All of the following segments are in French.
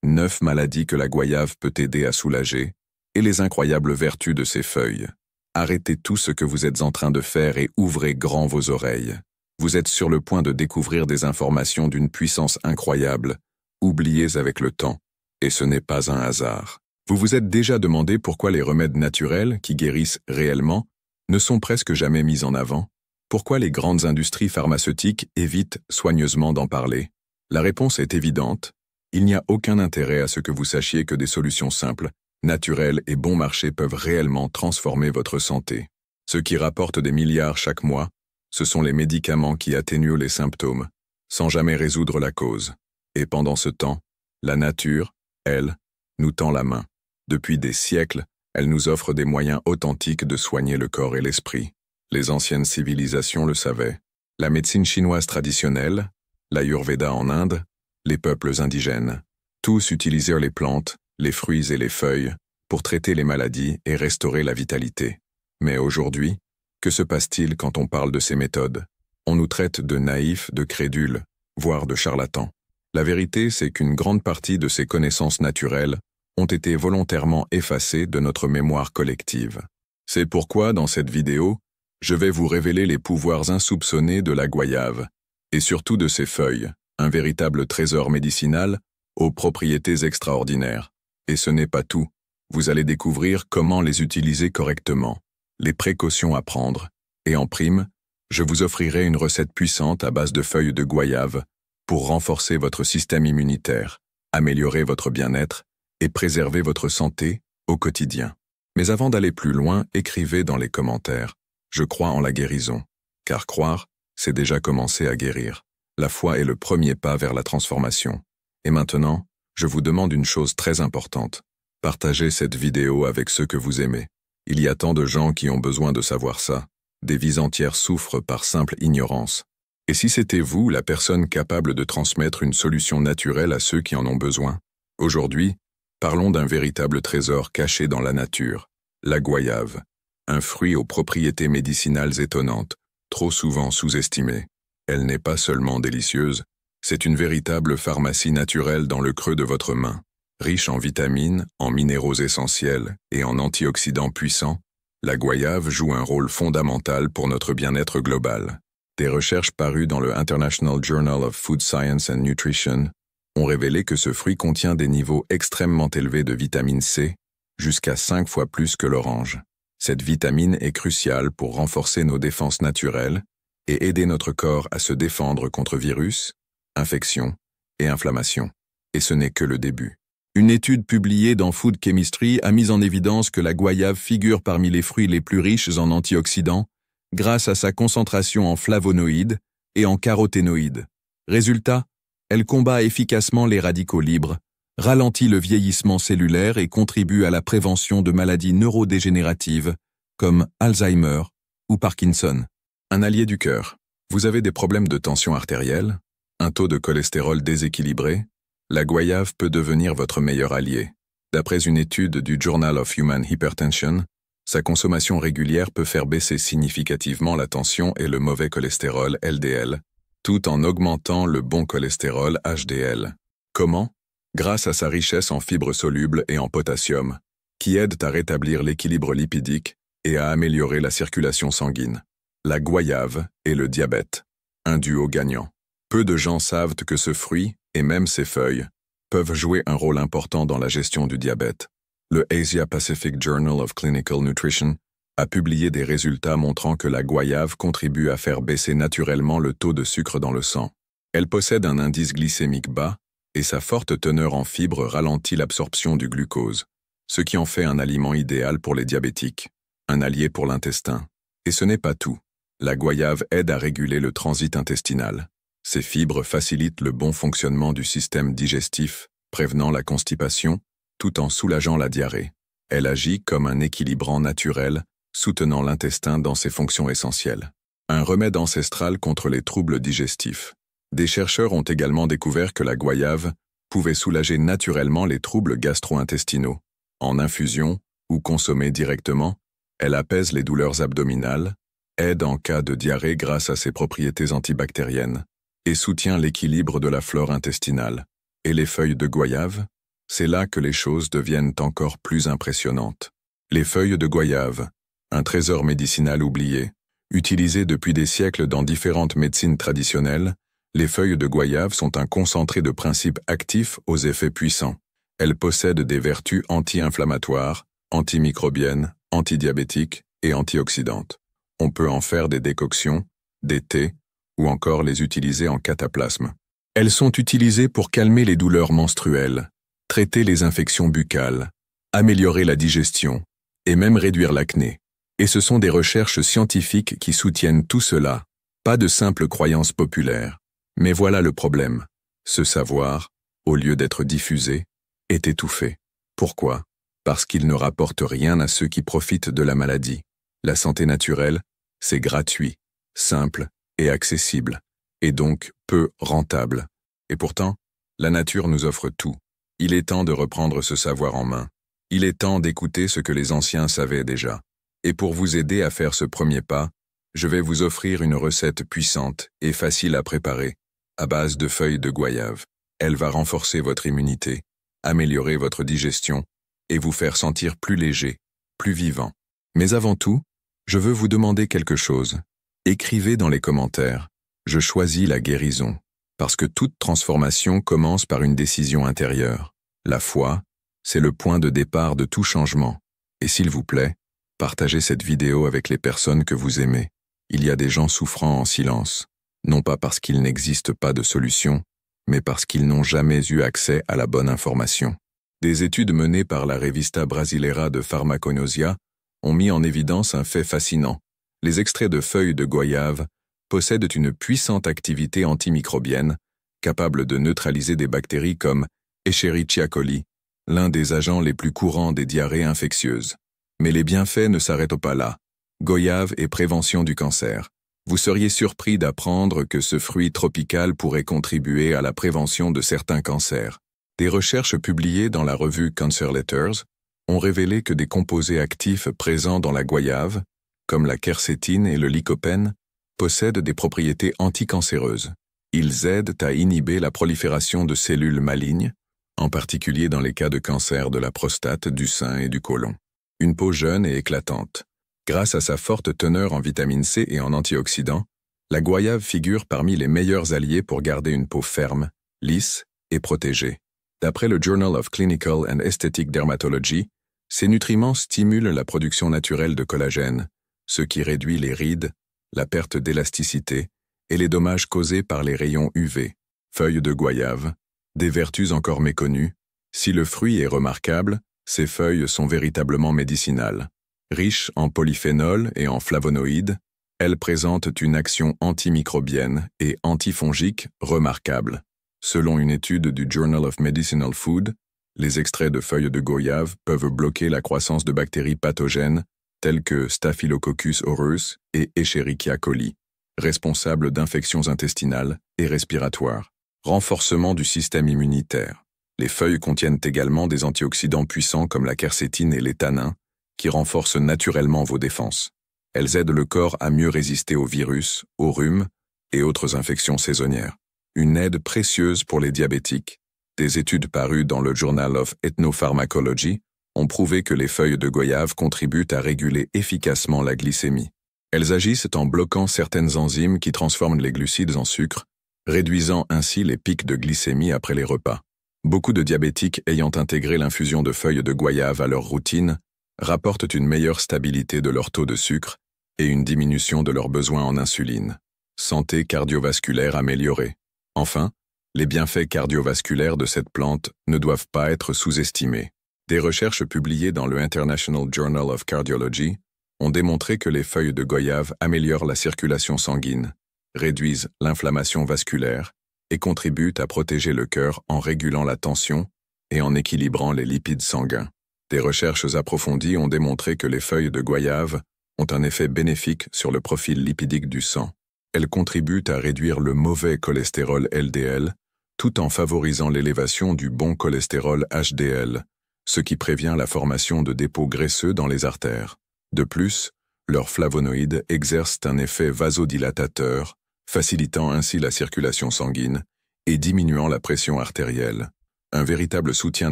9 maladies que la goyave peut aider à soulager, et les incroyables vertus de ses feuilles. Arrêtez tout ce que vous êtes en train de faire et ouvrez grand vos oreilles. Vous êtes sur le point de découvrir des informations d'une puissance incroyable, oubliées avec le temps, et ce n'est pas un hasard. Vous vous êtes déjà demandé pourquoi les remèdes naturels, qui guérissent réellement, ne sont presque jamais mis en avant? Pourquoi les grandes industries pharmaceutiques évitent soigneusement d'en parler? La réponse est évidente. Il n'y a aucun intérêt à ce que vous sachiez que des solutions simples, naturelles et bon marché peuvent réellement transformer votre santé. Ce qui rapporte des milliards chaque mois, ce sont les médicaments qui atténuent les symptômes, sans jamais résoudre la cause. Et pendant ce temps, la nature, elle, nous tend la main. Depuis des siècles, elle nous offre des moyens authentiques de soigner le corps et l'esprit. Les anciennes civilisations le savaient. La médecine chinoise traditionnelle, l'Ayurveda en Inde, les peuples indigènes. Tous utilisèrent les plantes, les fruits et les feuilles pour traiter les maladies et restaurer la vitalité. Mais aujourd'hui, que se passe-t-il quand on parle de ces méthodes? On nous traite de naïfs, de crédules, voire de charlatans. La vérité, c'est qu'une grande partie de ces connaissances naturelles ont été volontairement effacées de notre mémoire collective. C'est pourquoi, dans cette vidéo, je vais vous révéler les pouvoirs insoupçonnés de la goyave, et surtout de ses feuilles, un véritable trésor médicinal aux propriétés extraordinaires. Et ce n'est pas tout. Vous allez découvrir comment les utiliser correctement, les précautions à prendre, et en prime, je vous offrirai une recette puissante à base de feuilles de goyave pour renforcer votre système immunitaire, améliorer votre bien-être et préserver votre santé au quotidien. Mais avant d'aller plus loin, écrivez dans les commentaires « Je crois en la guérison », car croire, c'est déjà commencer à guérir. La foi est le premier pas vers la transformation. Et maintenant, je vous demande une chose très importante. Partagez cette vidéo avec ceux que vous aimez. Il y a tant de gens qui ont besoin de savoir ça. Des vies entières souffrent par simple ignorance. Et si c'était vous, la personne capable de transmettre une solution naturelle à ceux qui en ont besoin? Aujourd'hui, parlons d'un véritable trésor caché dans la nature, la goyave, un fruit aux propriétés médicinales étonnantes, trop souvent sous-estimé. Elle n'est pas seulement délicieuse, c'est une véritable pharmacie naturelle dans le creux de votre main. Riche en vitamines, en minéraux essentiels et en antioxydants puissants, la goyave joue un rôle fondamental pour notre bien-être global. Des recherches parues dans le International Journal of Food Science and Nutrition ont révélé que ce fruit contient des niveaux extrêmement élevés de vitamine C, jusqu'à 5 fois plus que l'orange. Cette vitamine est cruciale pour renforcer nos défenses naturelles et aider notre corps à se défendre contre virus, infections et inflammations. Et ce n'est que le début. Une étude publiée dans Food Chemistry a mis en évidence que la goyave figure parmi les fruits les plus riches en antioxydants grâce à sa concentration en flavonoïdes et en caroténoïdes. Résultat, elle combat efficacement les radicaux libres, ralentit le vieillissement cellulaire et contribue à la prévention de maladies neurodégénératives comme Alzheimer ou Parkinson. Un allié du cœur. Vous avez des problèmes de tension artérielle, un taux de cholestérol déséquilibré? La goyave peut devenir votre meilleur allié. D'après une étude du Journal of Human Hypertension, sa consommation régulière peut faire baisser significativement la tension et le mauvais cholestérol LDL, tout en augmentant le bon cholestérol HDL. Comment? Grâce à sa richesse en fibres solubles et en potassium, qui aident à rétablir l'équilibre lipidique et à améliorer la circulation sanguine. La goyave et le diabète, un duo gagnant. Peu de gens savent que ce fruit, et même ses feuilles, peuvent jouer un rôle important dans la gestion du diabète. Le Asia Pacific Journal of Clinical Nutrition a publié des résultats montrant que la goyave contribue à faire baisser naturellement le taux de sucre dans le sang. Elle possède un indice glycémique bas et sa forte teneur en fibres ralentit l'absorption du glucose, ce qui en fait un aliment idéal pour les diabétiques, un allié pour l'intestin. Et ce n'est pas tout. La goyave aide à réguler le transit intestinal. Ces fibres facilitent le bon fonctionnement du système digestif, prévenant la constipation, tout en soulageant la diarrhée. Elle agit comme un équilibrant naturel, soutenant l'intestin dans ses fonctions essentielles. Un remède ancestral contre les troubles digestifs. Des chercheurs ont également découvert que la goyave pouvait soulager naturellement les troubles gastro-intestinaux. En infusion ou consommée directement, elle apaise les douleurs abdominales, aide en cas de diarrhée grâce à ses propriétés antibactériennes, et soutient l'équilibre de la flore intestinale. Et les feuilles de goyave? C'est là que les choses deviennent encore plus impressionnantes. Les feuilles de goyave, un trésor médicinal oublié, utilisé depuis des siècles dans différentes médecines traditionnelles, les feuilles de goyave sont un concentré de principes actifs aux effets puissants. Elles possèdent des vertus anti-inflammatoires, antimicrobiennes, antidiabétiques et antioxydantes. On peut en faire des décoctions, des thés, ou encore les utiliser en cataplasme. Elles sont utilisées pour calmer les douleurs menstruelles, traiter les infections buccales, améliorer la digestion, et même réduire l'acné. Et ce sont des recherches scientifiques qui soutiennent tout cela, pas de simples croyances populaires. Mais voilà le problème. Ce savoir, au lieu d'être diffusé, est étouffé. Pourquoi? Parce qu'il ne rapporte rien à ceux qui profitent de la maladie. La santé naturelle, c'est gratuit, simple et accessible, et donc peu rentable. Et pourtant, la nature nous offre tout. Il est temps de reprendre ce savoir en main. Il est temps d'écouter ce que les anciens savaient déjà. Et pour vous aider à faire ce premier pas, je vais vous offrir une recette puissante et facile à préparer, à base de feuilles de goyave. Elle va renforcer votre immunité, améliorer votre digestion et vous faire sentir plus léger, plus vivant. Mais avant tout, je veux vous demander quelque chose. Écrivez dans les commentaires « Je choisis la guérison », parce que toute transformation commence par une décision intérieure. La foi, c'est le point de départ de tout changement. Et s'il vous plaît, partagez cette vidéo avec les personnes que vous aimez. Il y a des gens souffrant en silence, non pas parce qu'il n'existe pas de solution, mais parce qu'ils n'ont jamais eu accès à la bonne information. Des études menées par la Revista Brasileira de Farmacognosia ont mis en évidence un fait fascinant. Les extraits de feuilles de goyave possèdent une puissante activité antimicrobienne, capable de neutraliser des bactéries comme Escherichia coli, l'un des agents les plus courants des diarrhées infectieuses. Mais les bienfaits ne s'arrêtent pas là. Goyave et prévention du cancer. Vous seriez surpris d'apprendre que ce fruit tropical pourrait contribuer à la prévention de certains cancers. Des recherches publiées dans la revue Cancer Letters ont révélé que des composés actifs présents dans la goyave, comme la quercétine et le lycopène, possèdent des propriétés anticancéreuses. Ils aident à inhiber la prolifération de cellules malignes, en particulier dans les cas de cancer de la prostate, du sein et du côlon. Une peau jeune et éclatante. Grâce à sa forte teneur en vitamine C et en antioxydants, la goyave figure parmi les meilleurs alliés pour garder une peau ferme, lisse et protégée. D'après le Journal of Clinical and Aesthetic Dermatology, ces nutriments stimulent la production naturelle de collagène, ce qui réduit les rides, la perte d'élasticité et les dommages causés par les rayons UV. Feuilles de goyave, des vertus encore méconnues. Si le fruit est remarquable, ces feuilles sont véritablement médicinales. Riches en polyphénols et en flavonoïdes, elles présentent une action antimicrobienne et antifongique remarquable. Selon une étude du Journal of Medicinal Food, les extraits de feuilles de goyave peuvent bloquer la croissance de bactéries pathogènes telles que Staphylococcus aureus et Escherichia coli, responsables d'infections intestinales et respiratoires. Renforcement du système immunitaire. Les feuilles contiennent également des antioxydants puissants comme la quercétine et les tanins, qui renforcent naturellement vos défenses. Elles aident le corps à mieux résister aux virus, aux rhumes et autres infections saisonnières. Une aide précieuse pour les diabétiques. Des études parues dans le Journal of Ethnopharmacology ont prouvé que les feuilles de goyave contribuent à réguler efficacement la glycémie. Elles agissent en bloquant certaines enzymes qui transforment les glucides en sucre, réduisant ainsi les pics de glycémie après les repas. Beaucoup de diabétiques ayant intégré l'infusion de feuilles de goyave à leur routine rapportent une meilleure stabilité de leur taux de sucre et une diminution de leurs besoins en insuline. Santé cardiovasculaire améliorée. Enfin, les bienfaits cardiovasculaires de cette plante ne doivent pas être sous-estimés. Des recherches publiées dans le International Journal of Cardiology ont démontré que les feuilles de goyave améliorent la circulation sanguine, réduisent l'inflammation vasculaire et contribuent à protéger le cœur en régulant la tension et en équilibrant les lipides sanguins. Des recherches approfondies ont démontré que les feuilles de goyave ont un effet bénéfique sur le profil lipidique du sang. Elles contribuent à réduire le mauvais cholestérol LDL, tout en favorisant l'élévation du bon cholestérol HDL, ce qui prévient la formation de dépôts graisseux dans les artères. De plus, leurs flavonoïdes exercent un effet vasodilatateur, facilitant ainsi la circulation sanguine et diminuant la pression artérielle. Un véritable soutien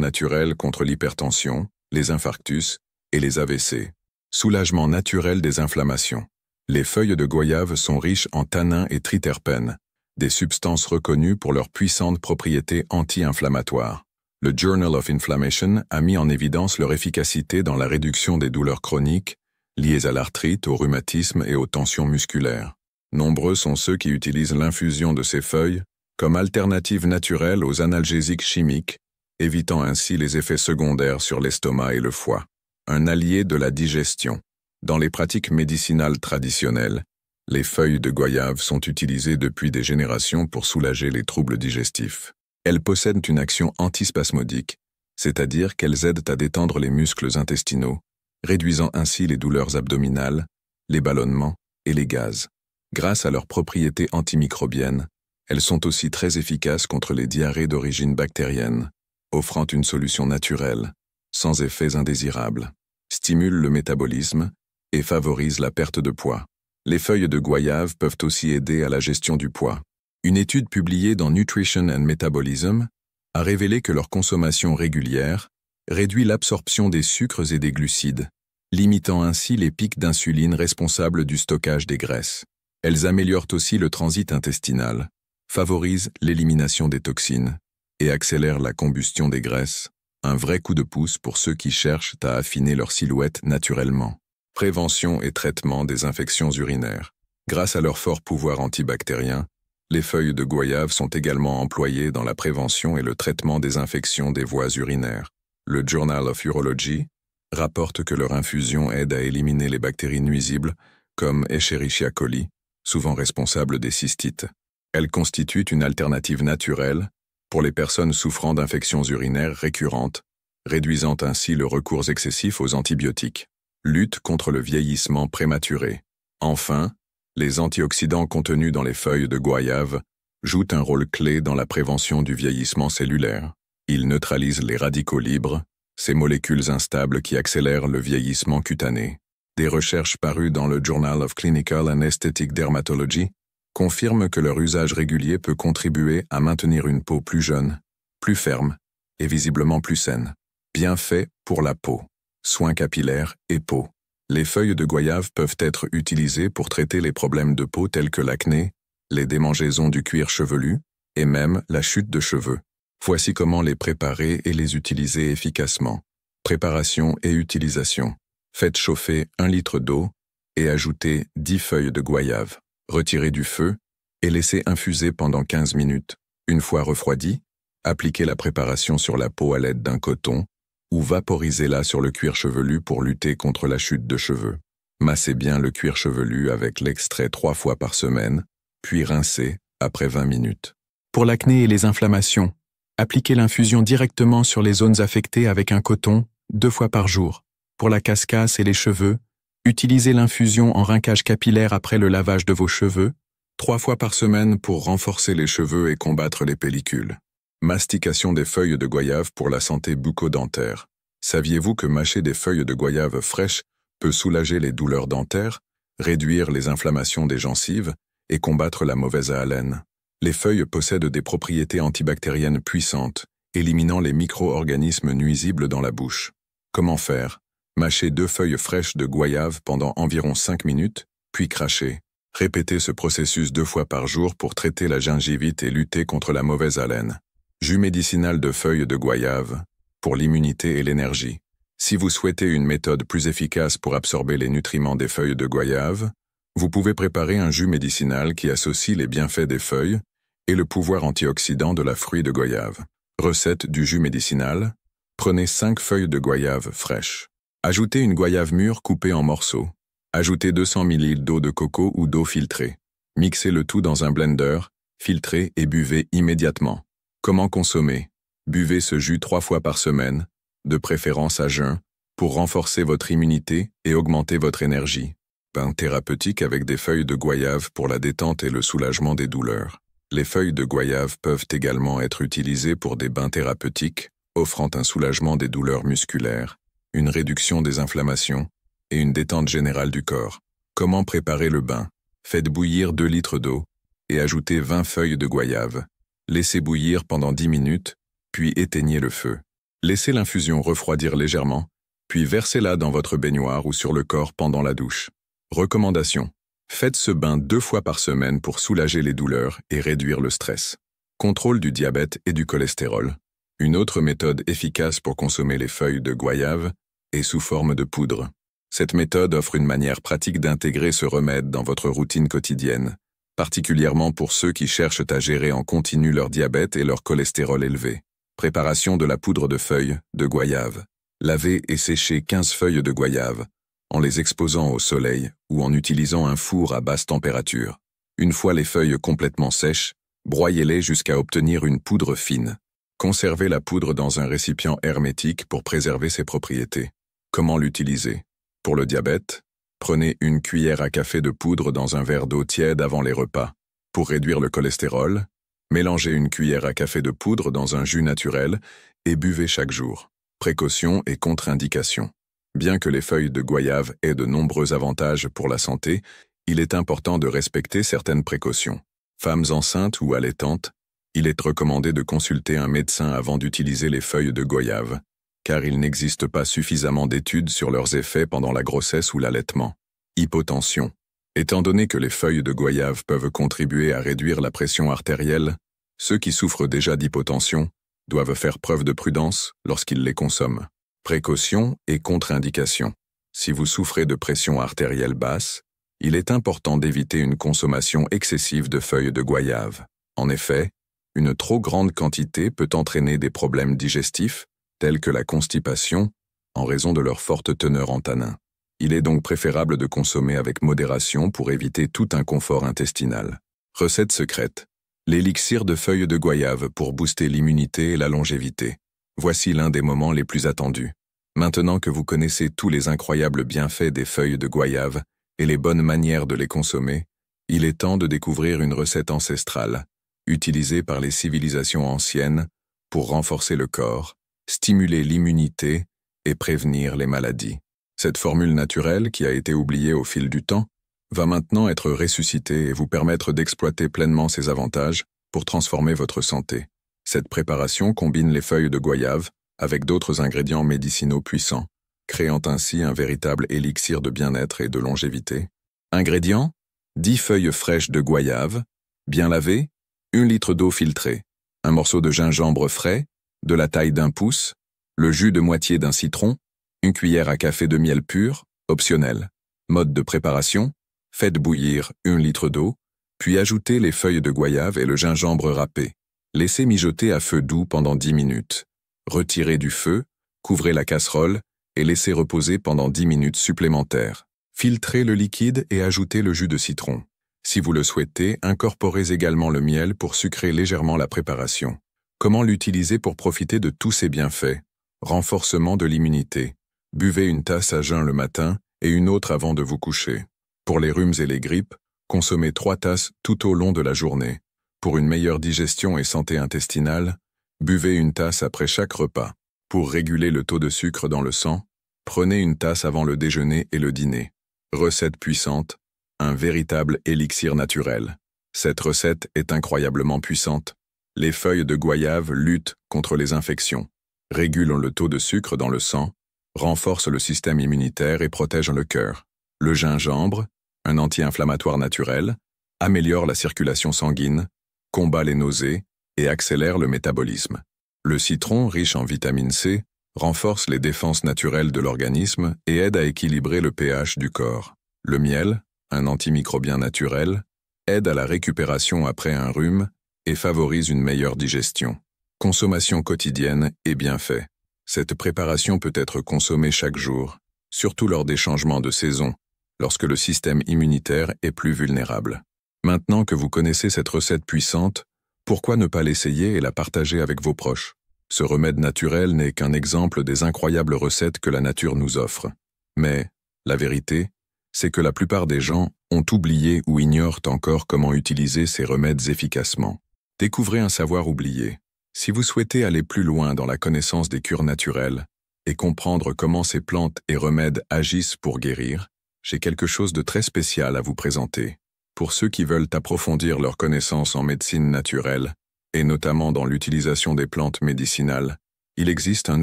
naturel contre l'hypertension, les infarctus et les AVC. Soulagement naturel des inflammations. Les feuilles de goyave sont riches en tanins et triterpènes, des substances reconnues pour leurs puissantes propriétés anti-inflammatoires. Le Journal of Inflammation a mis en évidence leur efficacité dans la réduction des douleurs chroniques, liées à l'arthrite, au rhumatisme et aux tensions musculaires. Nombreux sont ceux qui utilisent l'infusion de ces feuilles comme alternative naturelle aux analgésiques chimiques, évitant ainsi les effets secondaires sur l'estomac et le foie. Un allié de la digestion. Dans les pratiques médicinales traditionnelles, les feuilles de goyave sont utilisées depuis des générations pour soulager les troubles digestifs. Elles possèdent une action antispasmodique, c'est-à-dire qu'elles aident à détendre les muscles intestinaux, réduisant ainsi les douleurs abdominales, les ballonnements et les gaz. Grâce à leurs propriétés antimicrobiennes, elles sont aussi très efficaces contre les diarrhées d'origine bactérienne, offrant une solution naturelle, sans effets indésirables, stimulent le métabolisme et favorisent la perte de poids. Les feuilles de goyave peuvent aussi aider à la gestion du poids. Une étude publiée dans Nutrition and Metabolism a révélé que leur consommation régulière réduit l'absorption des sucres et des glucides, limitant ainsi les pics d'insuline responsables du stockage des graisses. Elles améliorent aussi le transit intestinal, favorisent l'élimination des toxines et accélèrent la combustion des graisses, un vrai coup de pouce pour ceux qui cherchent à affiner leur silhouette naturellement. Prévention et traitement des infections urinaires. Grâce à leur fort pouvoir antibactérien, les feuilles de goyave sont également employées dans la prévention et le traitement des infections des voies urinaires. Le Journal of Urology rapporte que leur infusion aide à éliminer les bactéries nuisibles, comme Escherichia coli, souvent responsables des cystites. Elles constituent une alternative naturelle pour les personnes souffrant d'infections urinaires récurrentes, réduisant ainsi le recours excessif aux antibiotiques. Lutte contre le vieillissement prématuré. Enfin, les antioxydants contenus dans les feuilles de goyave jouent un rôle clé dans la prévention du vieillissement cellulaire. Ils neutralisent les radicaux libres, ces molécules instables qui accélèrent le vieillissement cutané. Des recherches parues dans le Journal of Clinical and Aesthetic Dermatology confirment que leur usage régulier peut contribuer à maintenir une peau plus jeune, plus ferme et visiblement plus saine. Bienfaits pour la peau. Soins capillaires et peau. Les feuilles de goyave peuvent être utilisées pour traiter les problèmes de peau tels que l'acné, les démangeaisons du cuir chevelu et même la chute de cheveux. Voici comment les préparer et les utiliser efficacement. Préparation et utilisation. Faites chauffer 1 litre d'eau et ajoutez 10 feuilles de goyave. Retirez du feu et laissez infuser pendant 15 minutes. Une fois refroidi, appliquez la préparation sur la peau à l'aide d'un coton ou vaporisez-la sur le cuir chevelu pour lutter contre la chute de cheveux. Massez bien le cuir chevelu avec l'extrait 3 fois par semaine, puis rincez après 20 minutes. Pour l'acné et les inflammations, appliquez l'infusion directement sur les zones affectées avec un coton 2 fois par jour. Pour la casquasse et les cheveux, utilisez l'infusion en rinçage capillaire après le lavage de vos cheveux, 3 fois par semaine pour renforcer les cheveux et combattre les pellicules. Mastication des feuilles de goyave pour la santé bucco-dentaire. Saviez-vous que mâcher des feuilles de goyave fraîches peut soulager les douleurs dentaires, réduire les inflammations des gencives et combattre la mauvaise haleine? Les feuilles possèdent des propriétés antibactériennes puissantes, éliminant les micro-organismes nuisibles dans la bouche. Comment faire? Mâchez 2 feuilles fraîches de goyave pendant environ 5 minutes, puis crachez. Répétez ce processus 2 fois par jour pour traiter la gingivite et lutter contre la mauvaise haleine. Jus médicinal de feuilles de goyave, pour l'immunité et l'énergie. Si vous souhaitez une méthode plus efficace pour absorber les nutriments des feuilles de goyave, vous pouvez préparer un jus médicinal qui associe les bienfaits des feuilles et le pouvoir antioxydant de la fruit de goyave. Recette du jus médicinal. Prenez 5 feuilles de goyave fraîches. Ajoutez une goyave mûre coupée en morceaux. Ajoutez 200 ml d'eau de coco ou d'eau filtrée. Mixez le tout dans un blender, filtrez et buvez immédiatement. Comment consommer? Buvez ce jus 3 fois par semaine, de préférence à jeun, pour renforcer votre immunité et augmenter votre énergie. Bain thérapeutique avec des feuilles de goyave pour la détente et le soulagement des douleurs. Les feuilles de goyave peuvent également être utilisées pour des bains thérapeutiques, offrant un soulagement des douleurs musculaires, une réduction des inflammations et une détente générale du corps. Comment préparer le bain? Faites bouillir 2 litres d'eau et ajoutez 20 feuilles de goyave. Laissez bouillir pendant 10 minutes, puis éteignez le feu. Laissez l'infusion refroidir légèrement, puis versez-la dans votre baignoire ou sur le corps pendant la douche. Recommandation. Faites ce bain 2 fois par semaine pour soulager les douleurs et réduire le stress. Contrôle du diabète et du cholestérol. Une autre méthode efficace pour consommer les feuilles de goyave est sous forme de poudre. Cette méthode offre une manière pratique d'intégrer ce remède dans votre routine quotidienne, particulièrement pour ceux qui cherchent à gérer en continu leur diabète et leur cholestérol élevé. Préparation de la poudre de feuilles de goyave. Lavez et séchez 15 feuilles de goyave, en les exposant au soleil ou en utilisant un four à basse température. Une fois les feuilles complètement sèches, broyez-les jusqu'à obtenir une poudre fine. Conservez la poudre dans un récipient hermétique pour préserver ses propriétés. Comment l'utiliser? Pour le diabète, prenez une cuillère à café de poudre dans un verre d'eau tiède avant les repas. Pour réduire le cholestérol, mélangez une cuillère à café de poudre dans un jus naturel et buvez chaque jour. Précautions et contre-indications. Bien que les feuilles de goyave aient de nombreux avantages pour la santé, il est important de respecter certaines précautions. Femmes enceintes ou allaitantes, il est recommandé de consulter un médecin avant d'utiliser les feuilles de goyave, car il n'existe pas suffisamment d'études sur leurs effets pendant la grossesse ou l'allaitement. Hypotension. Étant donné que les feuilles de goyave peuvent contribuer à réduire la pression artérielle, ceux qui souffrent déjà d'hypotension doivent faire preuve de prudence lorsqu'ils les consomment. Précautions et contre-indications. Si vous souffrez de pression artérielle basse, il est important d'éviter une consommation excessive de feuilles de goyave. En effet, une trop grande quantité peut entraîner des problèmes digestifs, tels que la constipation, en raison de leur forte teneur en tanins. Il est donc préférable de consommer avec modération pour éviter tout inconfort intestinal. Recette secrète. L'élixir de feuilles de goyave pour booster l'immunité et la longévité. Voici l'un des moments les plus attendus. Maintenant que vous connaissez tous les incroyables bienfaits des feuilles de goyave et les bonnes manières de les consommer, il est temps de découvrir une recette ancestrale, utilisée par les civilisations anciennes pour renforcer le corps, stimuler l'immunité et prévenir les maladies. Cette formule naturelle, qui a été oubliée au fil du temps, va maintenant être ressuscitée et vous permettre d'exploiter pleinement ses avantages pour transformer votre santé. Cette préparation combine les feuilles de goyave avec d'autres ingrédients médicinaux puissants, créant ainsi un véritable élixir de bien-être et de longévité. Ingrédients: 10 feuilles fraîches de goyave, bien lavées, 1 litre d'eau filtrée, un morceau de gingembre frais, de la taille d'1 pouce, le jus de moitié d'un citron, 1 cuillère à café de miel pur, optionnel. Mode de préparation: faites bouillir 1 litre d'eau, puis ajoutez les feuilles de goyave et le gingembre râpé. Laissez mijoter à feu doux pendant 10 minutes. Retirez du feu, couvrez la casserole et laissez reposer pendant 10 minutes supplémentaires. Filtrez le liquide et ajoutez le jus de citron. Si vous le souhaitez, incorporez également le miel pour sucrer légèrement la préparation. Comment l'utiliser pour profiter de tous ses bienfaits? Renforcement de l'immunité. Buvez une tasse à jeun le matin et une autre avant de vous coucher. Pour les rhumes et les grippes, consommez 3 tasses tout au long de la journée. Pour une meilleure digestion et santé intestinale, buvez une tasse après chaque repas. Pour réguler le taux de sucre dans le sang, prenez une tasse avant le déjeuner et le dîner. Recette puissante, un véritable élixir naturel. Cette recette est incroyablement puissante. Les feuilles de goyave luttent contre les infections, régulent le taux de sucre dans le sang, renforcent le système immunitaire et protègent le cœur. Le gingembre, un anti-inflammatoire naturel, améliore la circulation sanguine, combat les nausées et accélère le métabolisme. Le citron, riche en vitamine C, renforce les défenses naturelles de l'organisme et aide à équilibrer le pH du corps. Le miel, un antimicrobien naturel, aide à la récupération après un rhume et favorise une meilleure digestion. Consommation quotidienne et bienfaits. Cette préparation peut être consommée chaque jour, surtout lors des changements de saison, lorsque le système immunitaire est plus vulnérable. Maintenant que vous connaissez cette recette puissante, pourquoi ne pas l'essayer et la partager avec vos proches? Ce remède naturel n'est qu'un exemple des incroyables recettes que la nature nous offre. Mais, la vérité, c'est que la plupart des gens ont oublié ou ignorent encore comment utiliser ces remèdes efficacement. Découvrez un savoir oublié. Si vous souhaitez aller plus loin dans la connaissance des cures naturelles et comprendre comment ces plantes et remèdes agissent pour guérir, j'ai quelque chose de très spécial à vous présenter. Pour ceux qui veulent approfondir leurs connaissances en médecine naturelle, et notamment dans l'utilisation des plantes médicinales, il existe un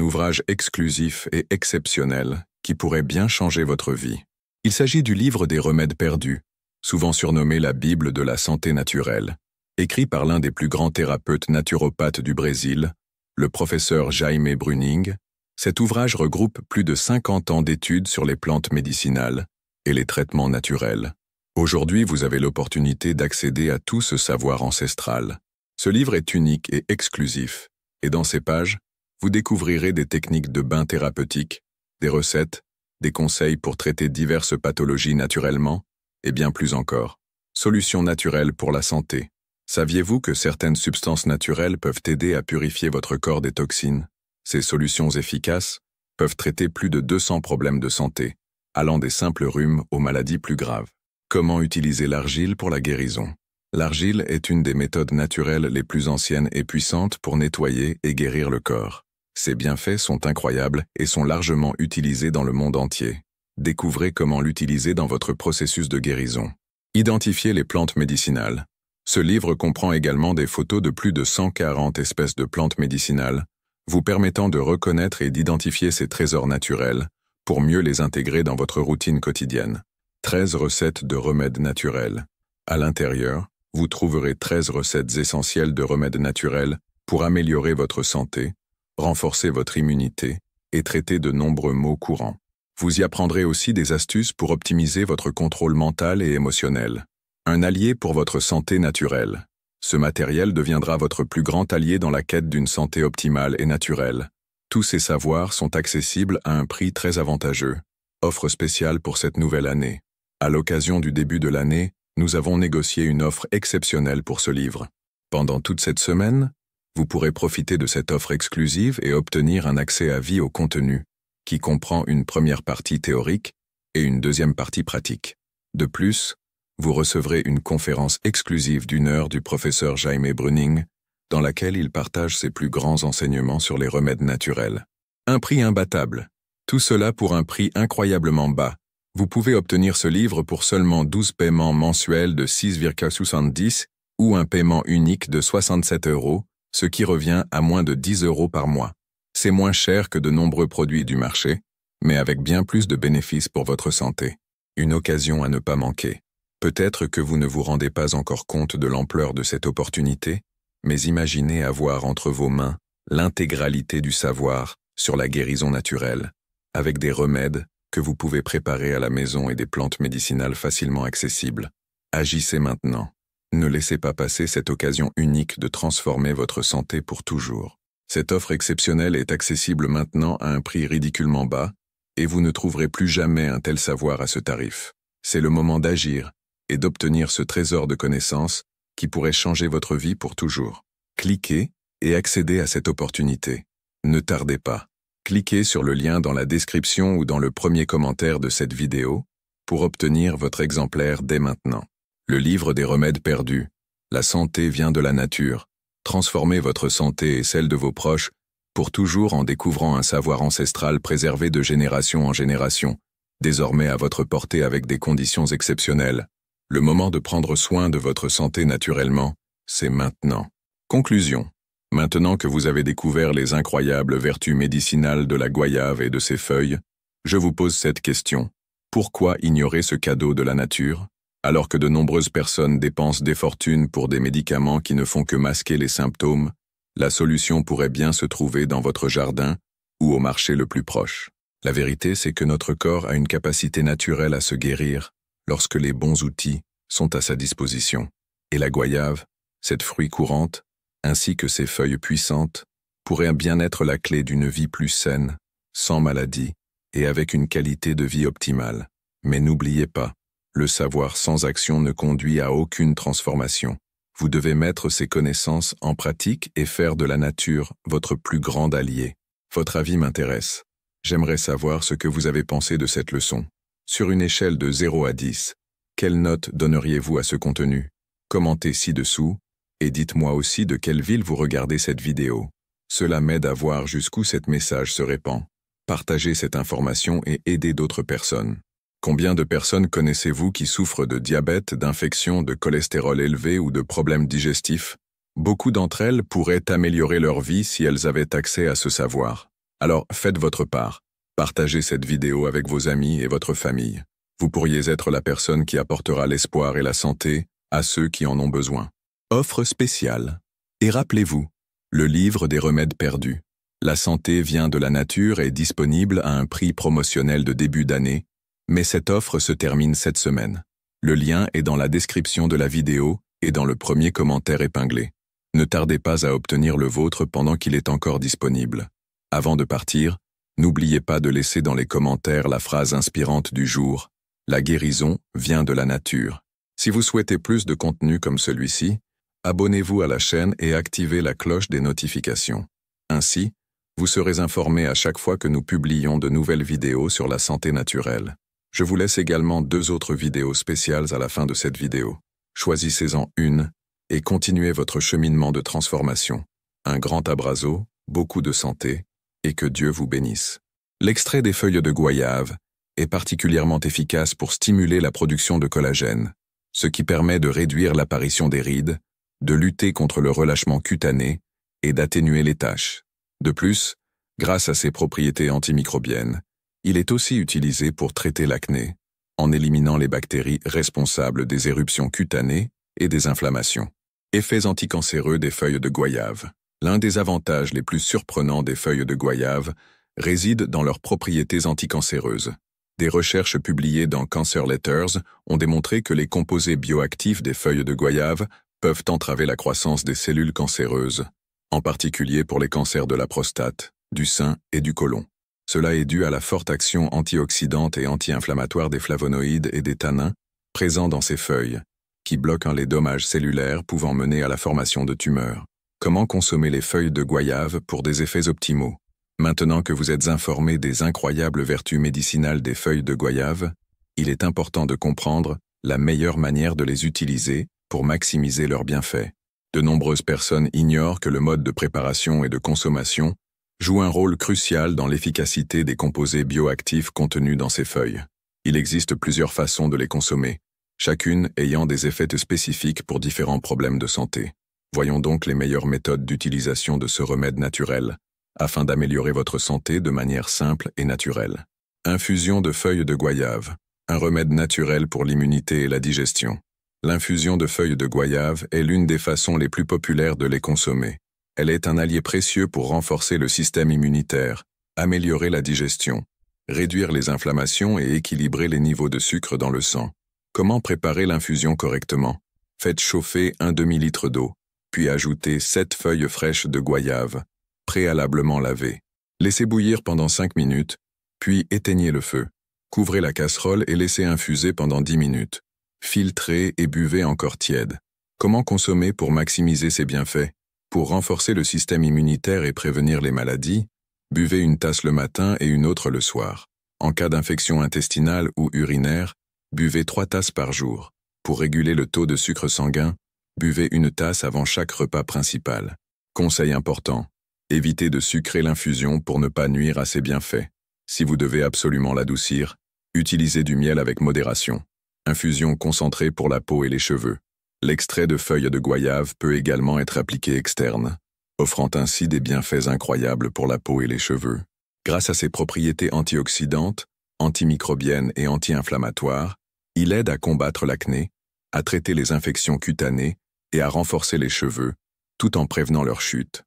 ouvrage exclusif et exceptionnel qui pourrait bien changer votre vie. Il s'agit du livre des remèdes perdus, souvent surnommé la Bible de la santé naturelle, écrit par l'un des plus grands thérapeutes naturopathes du Brésil, le professeur Jaime Bruning. Cet ouvrage regroupe plus de 50 ans d'études sur les plantes médicinales et les traitements naturels. Aujourd'hui, vous avez l'opportunité d'accéder à tout ce savoir ancestral. Ce livre est unique et exclusif, et dans ses pages, vous découvrirez des techniques de bains thérapeutiques, des recettes, des conseils pour traiter diverses pathologies naturellement, et bien plus encore. Solutions naturelles pour la santé. Saviez-vous que certaines substances naturelles peuvent aider à purifier votre corps des toxines? Ces solutions efficaces peuvent traiter plus de 200 problèmes de santé, allant des simples rhumes aux maladies plus graves. Comment utiliser l'argile pour la guérison? L'argile est une des méthodes naturelles les plus anciennes et puissantes pour nettoyer et guérir le corps. Ses bienfaits sont incroyables et sont largement utilisés dans le monde entier. Découvrez comment l'utiliser dans votre processus de guérison. Identifiez les plantes médicinales. Ce livre comprend également des photos de plus de 140 espèces de plantes médicinales, vous permettant de reconnaître et d'identifier ces trésors naturels pour mieux les intégrer dans votre routine quotidienne. 13 recettes de remèdes naturels. À l'intérieur, vous trouverez 13 recettes essentielles de remèdes naturels pour améliorer votre santé, renforcer votre immunité et traiter de nombreux maux courants. Vous y apprendrez aussi des astuces pour optimiser votre contrôle mental et émotionnel. Un allié pour votre santé naturelle. Ce matériel deviendra votre plus grand allié dans la quête d'une santé optimale et naturelle. Tous ces savoirs sont accessibles à un prix très avantageux. Offre spéciale pour cette nouvelle année. À l'occasion du début de l'année, nous avons négocié une offre exceptionnelle pour ce livre. Pendant toute cette semaine, vous pourrez profiter de cette offre exclusive et obtenir un accès à vie au contenu, qui comprend une première partie théorique et une deuxième partie pratique. De plus, vous recevrez une conférence exclusive d'1 heure du professeur Jaime Bruning, dans laquelle il partage ses plus grands enseignements sur les remèdes naturels. Un prix imbattable. Tout cela pour un prix incroyablement bas. Vous pouvez obtenir ce livre pour seulement 12 paiements mensuels de 6,70 ou un paiement unique de 67 €, ce qui revient à moins de 10 € par mois. C'est moins cher que de nombreux produits du marché, mais avec bien plus de bénéfices pour votre santé. Une occasion à ne pas manquer. Peut-être que vous ne vous rendez pas encore compte de l'ampleur de cette opportunité, mais imaginez avoir entre vos mains l'intégralité du savoir sur la guérison naturelle, avec des remèdes que vous pouvez préparer à la maison et des plantes médicinales facilement accessibles. Agissez maintenant. Ne laissez pas passer cette occasion unique de transformer votre santé pour toujours. Cette offre exceptionnelle est accessible maintenant à un prix ridiculement bas, et vous ne trouverez plus jamais un tel savoir à ce tarif. C'est le moment d'agir et d'obtenir ce trésor de connaissances qui pourrait changer votre vie pour toujours. Cliquez et accédez à cette opportunité. Ne tardez pas. Cliquez sur le lien dans la description ou dans le premier commentaire de cette vidéo pour obtenir votre exemplaire dès maintenant. Le livre des remèdes perdus. La santé vient de la nature. Transformez votre santé et celle de vos proches pour toujours en découvrant un savoir ancestral préservé de génération en génération, désormais à votre portée avec des conditions exceptionnelles. Le moment de prendre soin de votre santé naturellement, c'est maintenant. Conclusion. Maintenant que vous avez découvert les incroyables vertus médicinales de la goyave et de ses feuilles, je vous pose cette question. Pourquoi ignorer ce cadeau de la nature, alors que de nombreuses personnes dépensent des fortunes pour des médicaments qui ne font que masquer les symptômes? La solution pourrait bien se trouver dans votre jardin ou au marché le plus proche. La vérité, c'est que notre corps a une capacité naturelle à se guérir lorsque les bons outils sont à sa disposition. Et la goyave, cette fruit courante, ainsi que ses feuilles puissantes, pourraient bien être la clé d'une vie plus saine, sans maladie et avec une qualité de vie optimale. Mais n'oubliez pas, le savoir sans action ne conduit à aucune transformation. Vous devez mettre ces connaissances en pratique et faire de la nature votre plus grand allié. Votre avis m'intéresse. J'aimerais savoir ce que vous avez pensé de cette leçon. Sur une échelle de 0 à 10, quelle note donneriez-vous à ce contenu? Commentez ci-dessous et dites-moi aussi de quelle ville vous regardez cette vidéo. Cela m'aide à voir jusqu'où cet message se répand. Partagez cette information et aidez d'autres personnes. Combien de personnes connaissez-vous qui souffrent de diabète, d'infections, de cholestérol élevé ou de problèmes digestifs? Beaucoup d'entre elles pourraient améliorer leur vie si elles avaient accès à ce savoir. Alors faites votre part. Partagez cette vidéo avec vos amis et votre famille. Vous pourriez être la personne qui apportera l'espoir et la santé à ceux qui en ont besoin. Offre spéciale. Et rappelez-vous, le livre des remèdes perdus. La santé vient de la nature est disponible à un prix promotionnel de début d'année, mais cette offre se termine cette semaine. Le lien est dans la description de la vidéo et dans le premier commentaire épinglé. Ne tardez pas à obtenir le vôtre pendant qu'il est encore disponible. Avant de partir, n'oubliez pas de laisser dans les commentaires la phrase inspirante du jour. La guérison vient de la nature. Si vous souhaitez plus de contenu comme celui-ci, abonnez-vous à la chaîne et activez la cloche des notifications. Ainsi, vous serez informé à chaque fois que nous publions de nouvelles vidéos sur la santé naturelle. Je vous laisse également 2 autres vidéos spéciales à la fin de cette vidéo. Choisissez-en une et continuez votre cheminement de transformation. Un grand abrazo, beaucoup de santé, et que Dieu vous bénisse. L'extrait des feuilles de goyave est particulièrement efficace pour stimuler la production de collagène, ce qui permet de réduire l'apparition des rides, de lutter contre le relâchement cutané et d'atténuer les taches. De plus, grâce à ses propriétés antimicrobiennes, il est aussi utilisé pour traiter l'acné, en éliminant les bactéries responsables des éruptions cutanées et des inflammations. Effets anticancéreux des feuilles de goyave. L'un des avantages les plus surprenants des feuilles de goyave réside dans leurs propriétés anticancéreuses. Des recherches publiées dans Cancer Letters ont démontré que les composés bioactifs des feuilles de goyave peuvent entraver la croissance des cellules cancéreuses, en particulier pour les cancers de la prostate, du sein et du côlon. Cela est dû à la forte action antioxydante et anti-inflammatoire des flavonoïdes et des tanins présents dans ces feuilles, qui bloquent les dommages cellulaires pouvant mener à la formation de tumeurs. Comment consommer les feuilles de goyave pour des effets optimaux? Maintenant que vous êtes informé des incroyables vertus médicinales des feuilles de goyave, il est important de comprendre la meilleure manière de les utiliser pour maximiser leurs bienfaits. De nombreuses personnes ignorent que le mode de préparation et de consommation joue un rôle crucial dans l'efficacité des composés bioactifs contenus dans ces feuilles. Il existe plusieurs façons de les consommer, chacune ayant des effets spécifiques pour différents problèmes de santé. Voyons donc les meilleures méthodes d'utilisation de ce remède naturel, afin d'améliorer votre santé de manière simple et naturelle. Infusion de feuilles de goyave, un remède naturel pour l'immunité et la digestion. L'infusion de feuilles de goyave est l'une des façons les plus populaires de les consommer. Elle est un allié précieux pour renforcer le système immunitaire, améliorer la digestion, réduire les inflammations et équilibrer les niveaux de sucre dans le sang. Comment préparer l'infusion correctement? Faites chauffer un demi-litre d'eau, puis ajoutez 7 feuilles fraîches de goyave, préalablement lavées. Laissez bouillir pendant 5 minutes, puis éteignez le feu. Couvrez la casserole et laissez infuser pendant 10 minutes. Filtrez et buvez encore tiède. Comment consommer pour maximiser ses bienfaits? Pour renforcer le système immunitaire et prévenir les maladies, buvez une tasse le matin et une autre le soir. En cas d'infection intestinale ou urinaire, buvez 3 tasses par jour. Pour réguler le taux de sucre sanguin, buvez une tasse avant chaque repas principal. Conseil important, évitez de sucrer l'infusion pour ne pas nuire à ses bienfaits. Si vous devez absolument l'adoucir, utilisez du miel avec modération. Infusion concentrée pour la peau et les cheveux. L'extrait de feuilles de goyave peut également être appliqué externe, offrant ainsi des bienfaits incroyables pour la peau et les cheveux. Grâce à ses propriétés antioxydantes, antimicrobiennes et anti-inflammatoires, il aide à combattre l'acné, à traiter les infections cutanées et à renforcer les cheveux, tout en prévenant leur chute.